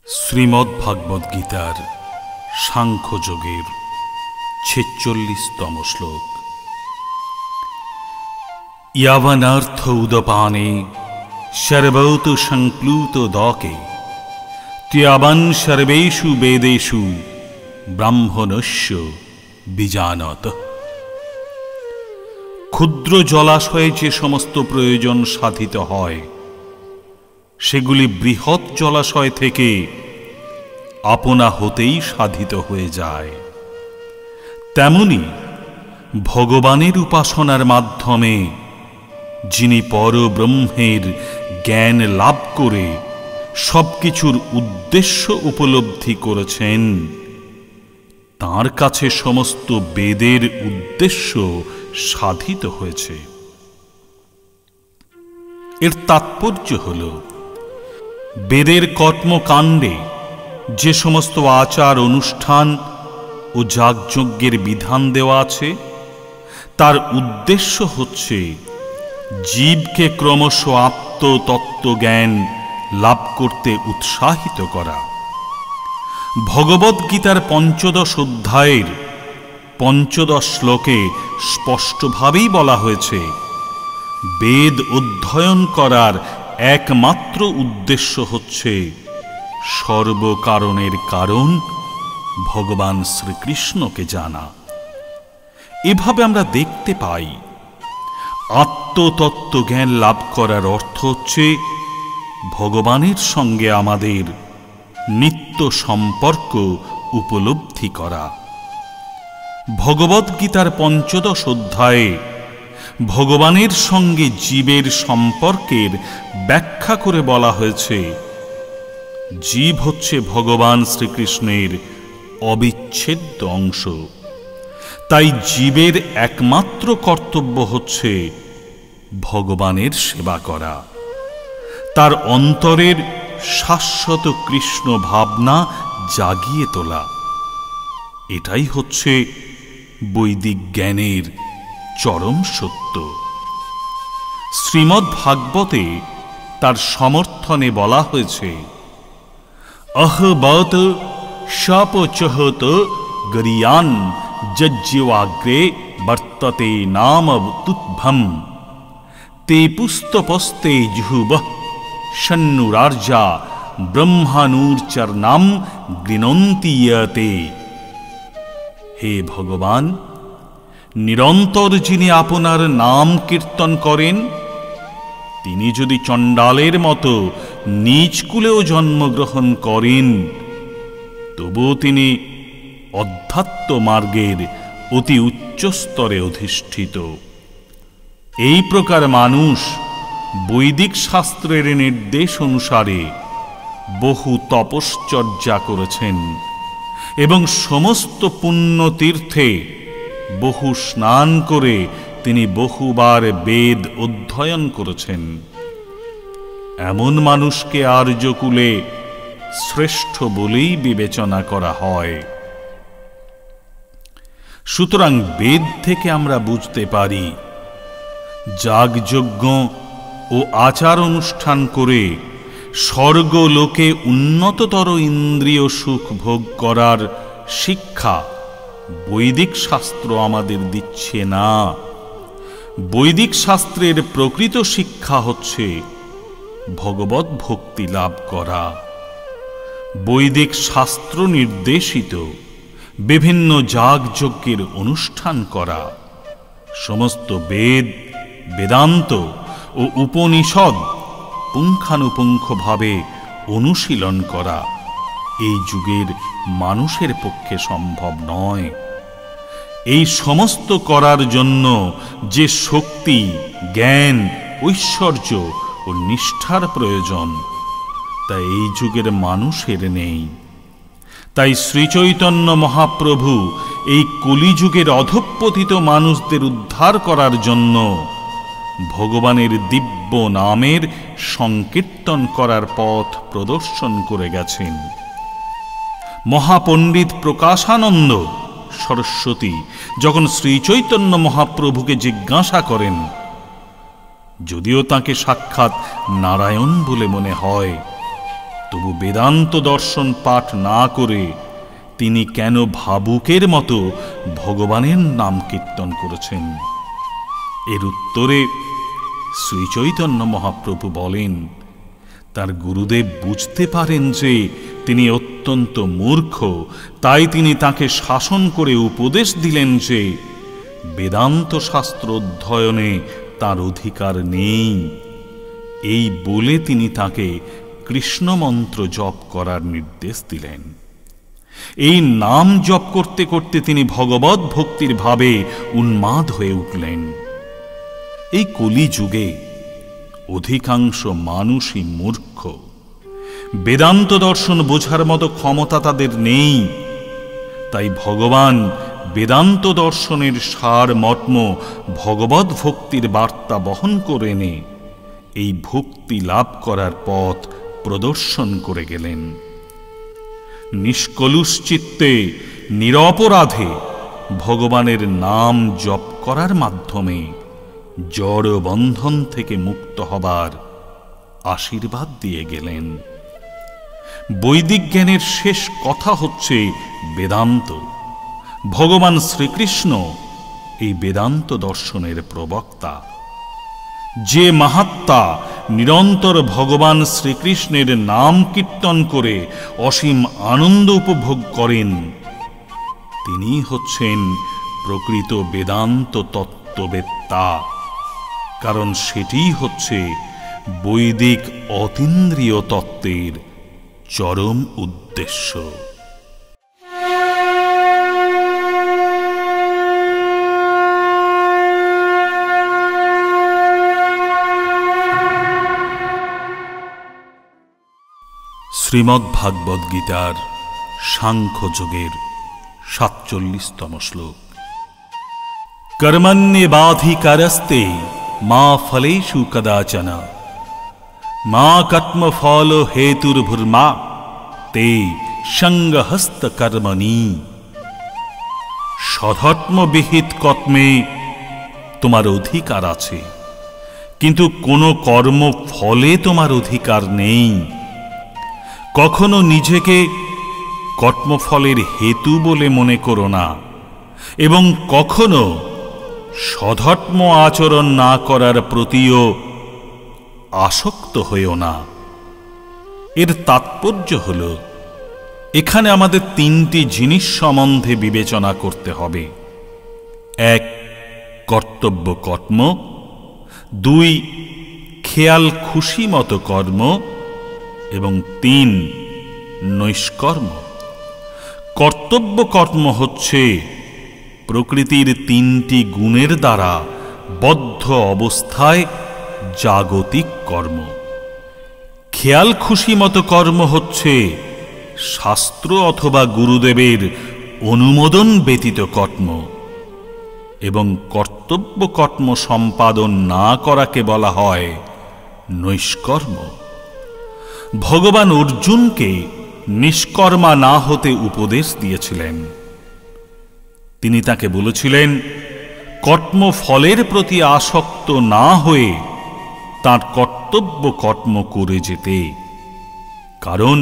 শ্রীমদ্ভাগবত গীতার সাংখ্যযোগের 46তম শ্লোক। ইয়াবনার্থ উদপানে সর্বৌত সংপ্লুত দকে ত্যাবন সর্বেষু বেদেষু ব্রাহ্মণস্য বিজানত। ক্ষুদ্র জলাশয়ে যে সমস্ত প্রয়োজন সাধিত হয় সেগুলি বৃহৎ জলাশয় থেকে আপনা হতেই সাধিত হয়ে যায়। তেমনি ভগবানের উপাসনার মাধ্যমে যিনি পরব্রহ্মের জ্ঞান লাভ করে সবকিছুর উদ্দেশ্য উপলব্ধি করেছেন, তাঁর কাছে সমস্ত বেদের উদ্দেশ্য সাধিত হয়েছে। এর তাৎপর্য হল, বেদের কর্মকাণ্ডে যে সমস্ত আচার অনুষ্ঠান ও যাগযজ্ঞের বিধান দেওয়া আছে তার উদ্দেশ্য হচ্ছে জীবকে ক্রমশ আত্মতত্ত্বজ্ঞান লাভ করতে উৎসাহিত করা। ভগবদ্গীতার ৫ম অধ্যায়ের ৫ম শ্লোকে স্পষ্টভাবেই বলা হয়েছে, বেদ অধ্যয়ন করার একমাত্র উদ্দেশ্য হচ্ছে সর্বকারণের কারণ ভগবান শ্রীকৃষ্ণকে জানা। এভাবে আমরা দেখতে পাই আত্মতত্ত্ব জ্ঞান লাভ করার অর্থ হচ্ছে ভগবানের সঙ্গে আমাদের নিত্য সম্পর্ক উপলব্ধি করা। ভগবদ্গীতার ৫ম অধ্যায়ে ভগবানের সঙ্গে জীবের সম্পর্কের ব্যাখ্যা করে বলা হয়েছে, জীব হচ্ছে ভগবান শ্রীকৃষ্ণের অবিচ্ছেদ্য অংশ। তাই জীবের একমাত্র কর্তব্য হচ্ছে ভগবানের সেবা করা, তার অন্তরের শাশ্বত কৃষ্ণ ভাবনা জাগিয়ে তোলা। এটাই হচ্ছে বৈদিক জ্ঞানের চরম সত্য। শ্রীমদ্ভাগবতে তার সমর্থনে বলা হয়েছে, অহবত শাপচহত গরিয়ান যজ্জিবাগ্রে বর্ততে নাম তুদ্ভম তে পুস্তপস্তে জুহুবঃ সন্নুরার্যা ব্রহ্মানুর্চরণাম গৃণন্তি ইয়তে। হে ভগবান, নিরন্তর যিনি আপনার নাম কীর্তন করেন, তিনি যদি চণ্ডালের মতো নিজ কুলেও জন্মগ্রহণ করেন, তবুও তিনি অধ্যাত্ম মার্গের অতি উচ্চ স্তরে অধিষ্ঠিত। এই প্রকার মানুষ বৈদিক শাস্ত্রের নির্দেশ অনুসারে বহু তপশ্চর্যা করেছেন এবং সমস্ত পুণ্য তীর্থে বহু স্নান করে তিনি বহুবার বেদ অধ্যয়ন করেছেন। এমন মানুষকে আর্যকুলে শ্রেষ্ঠ বলেই বিবেচনা করা হয়। সুতরাং বেদ থেকে আমরা বুঝতে পারি, যাগযজ্ঞ ও আচার অনুষ্ঠান করে স্বর্গলোকে উন্নততর ইন্দ্রিয় সুখ ভোগ করার শিক্ষা বৈদিক শাস্ত্র আমাদের দিচ্ছে না। বৈদিক শাস্ত্রের প্রকৃত শিক্ষা হচ্ছে ভগবত ভক্তি লাভ করা। বৈদিক শাস্ত্র নির্দেশিত বিভিন্ন যাগযজ্ঞের অনুষ্ঠান করা, সমস্ত বেদ, বেদান্ত ও উপনিষদ পুঙ্খানুপুঙ্খভাবে অনুশীলন করা এই যুগের মানুষের পক্ষে সম্ভব নয়। এই সমস্ত করার জন্য যে শক্তি, জ্ঞান, ঐশ্বর্য ও নিষ্ঠার প্রয়োজন তা এই যুগের মানুষের নেই। তাই শ্রীচৈতন্য মহাপ্রভু এই কলিযুগের অধঃপতিত মানুষদের উদ্ধার করার জন্য ভগবানের দিব্য নামের সংকীর্তন করার পথ প্রদর্শন করে গেছেন। মহাপণ্ডিত প্রকাশানন্দ সরস্বতী যখন শ্রীচৈতন্য মহাপ্রভুকে জিজ্ঞাসা করেন, যদিও তাকে সাক্ষাৎ নারায়ণ বলে মনে হয়, তবু বেদান্ত দর্শন পাঠ না করে তিনি কেন ভাবুকের মতো ভগবানের নাম কীর্তন করেছেন? এর উত্তরে শ্রীচৈতন্য মহাপ্রভু বলেন, তার গুরুদেব বুঝতে পারেন যে তিনি অত্যন্ত মূর্খ, তাই তিনি তাকে শাসন করে উপদেশ দিলেন যে বেদান্ত শাস্ত্র অধ্যয়নে তার অধিকার নেই। এই বলে তিনি তাকে কৃষ্ণ মন্ত্র জপ করার নির্দেশ দিলেন। এই নাম জপ করতে করতে তিনি ভগবত ভক্তির ভাবে উন্মাদ হয়ে উঠলেন। এই কলিযুগে অধিকাংশ মানুষই মূর্খ। বেদান্ত দর্শন বোঝার মতো ক্ষমতা তাদের নেই। তাই ভগবান বেদান্ত দর্শনের সার মর্ম ভগবত ভক্তির বার্তা বহন করে এনে এই ভক্তি লাভ করার পথ প্রদর্শন করে গেলেন। নিষ্কলুষ চিত্তে নিরপরাধে ভগবানের নাম জপ করার মাধ্যমে জড় বন্ধন থেকে মুক্ত হবার আশীর্বাদ দিয়ে গেলেন। বৈদিক জ্ঞানের শেষ কথা হচ্ছে বেদান্ত। ভগবান শ্রীকৃষ্ণ এই বেদান্ত দর্শনের প্রবক্তা। যে মহাত্মা নিরন্তর ভগবান শ্রীকৃষ্ণের নাম কীর্তন করে অসীম আনন্দ উপভোগ করেন, তিনি হচ্ছেন প্রকৃত বেদান্ত তত্ত্ববেত্তা। কারণ সেটিই হচ্ছে বৈদিক অতীন্দ্রিয় তত্ত্বের চরম উদ্দেশ্য। শ্রীমদ্ভাগবত গীতার সাংখ্যযোগের ৪৭তম শ্লোক। কর্মণ্যেবাধিকারস্তে মা ফলেষু কদাচন মা কর্মফল হেতুর্ভুর্মা তে সঙ্গহস্ত কর্মণি। সধর্মবিহিত কর্মে তোমার অধিকার আছে, কিন্তু কোনো কর্ম ফলে তোমার অধিকার নেই। কখনো নিজেকে কর্মফলের হেতু বলে মনে করো না, এবং কখনো সধর্ম আচরণ না করার প্রতিও আসক্ত হইও না। এর তাৎপর্য হল, এখানে আমাদের তিনটি জিনিস সম্বন্ধে বিবেচনা করতে হবে। ১. কর্তব্য কর্ম। ২. খেয়াল খুশি মতো কর্ম। এবং ৩. নৈষ্কর্ম। কর্তব্য কর্ম হচ্ছে প্রকৃতির তিনটি গুণের দ্বারা বদ্ধ অবস্থায় জাগতিক কর্ম। খেয়াল খুশি মতো কর্ম হচ্ছে শাস্ত্র অথবা গুরুদেবের অনুমোদন ব্যতীত কর্ম, এবং কর্তব্য কর্ম সম্পাদন না করাকে বলা হয় নৈষ্কর্ম। ভগবান অর্জুনকে নিষ্কর্মা না হতে উপদেশ দিয়েছিলেন। তিনি তাকে বলেছিলেন, কর্মফলের প্রতি আসক্ত না হয়ে তার কর্তব্য কর্ম করে যেতে। কারণ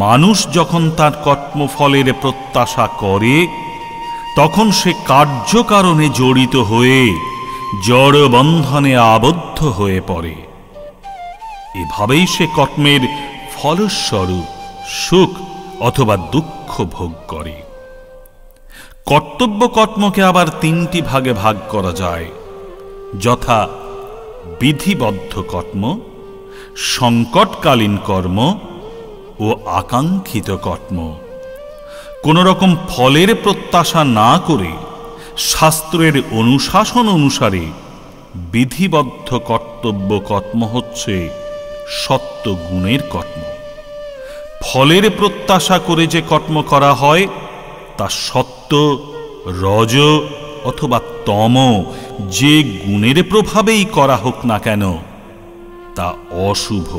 মানুষ যখন তার কর্মফলের প্রত্যাশা করে, তখন সে কার্যকারণে জড়িত হয়ে জড় বন্ধনে আবদ্ধ হয়ে পড়ে। এভাবেই সে কর্মের ফলস্বরূপ সুখ অথবা দুঃখ ভোগ করে। কর্তব্য কর্মকে আবার তিনটি ভাগে ভাগ করা যায়, যথা বিধিবদ্ধ কর্ম, সংকটকালীন কর্ম ও আকাঙ্ক্ষিত কর্ম। কোন রকম ফলের প্রত্যাশা না করে শাস্ত্রের অনুশাসন অনুসারে বিধিবদ্ধ কর্তব্য কর্ম হচ্ছে সত্য গুণের কর্ম। ফলের প্রত্যাশা করে যে কর্ম করা হয় তা সত্য, রজ অথবা তম যে গুণের প্রভাবেই করা হোক না কেন তা অশুভ।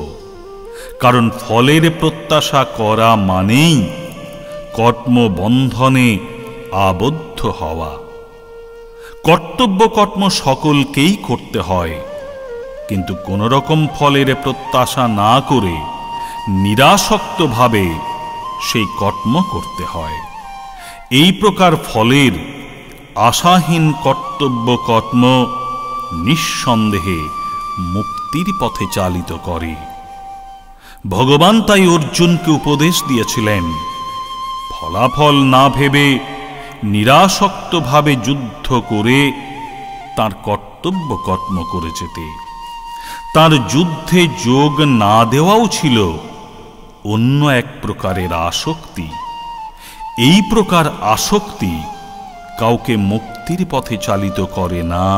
কারণ ফলের প্রত্যাশা করা মানেই কর্মবন্ধনে আবদ্ধ হওয়া। কর্তব্য কর্ম সকলকেই করতে হয়, কিন্তু কোন রকম ফলের প্রত্যাশা না করে নিরাসক্তভাবে সেই কর্ম করতে হয়। এই প্রকার ফলের আশাহীন কর্তব্য কর্ম নিঃসন্দেহে মুক্তির পথে চালিত করে। ভগবান তাই অর্জুনকে উপদেশ দিয়েছিলেন, ফলাফল না ভেবে নিরাসক্তভাবে যুদ্ধ করে তার কর্তব্য কর্ম করে যেতে। তার যুদ্ধে যোগ না দেওয়াও ছিল অন্য এক প্রকারের আসক্তি। এই প্রকার আসক্তি কাউকে মুক্তির পথে চালিত করে না।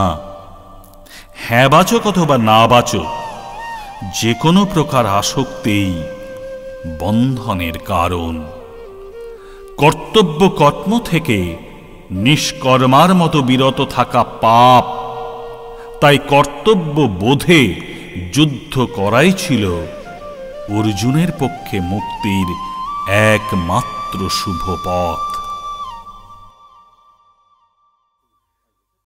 হ্যাঁ বাচক অথবা না বাচক যে কোনো প্রকার আসক্তিই বন্ধনের কারণ। কর্তব্য কর্ম থেকে নিষ্কর্মার মতো বিরত থাকা পাপ। তাই কর্তব্য বোধে যুদ্ধ করাই ছিল অর্জুনের পক্ষে মুক্তির একমাত্র শুভ পথ।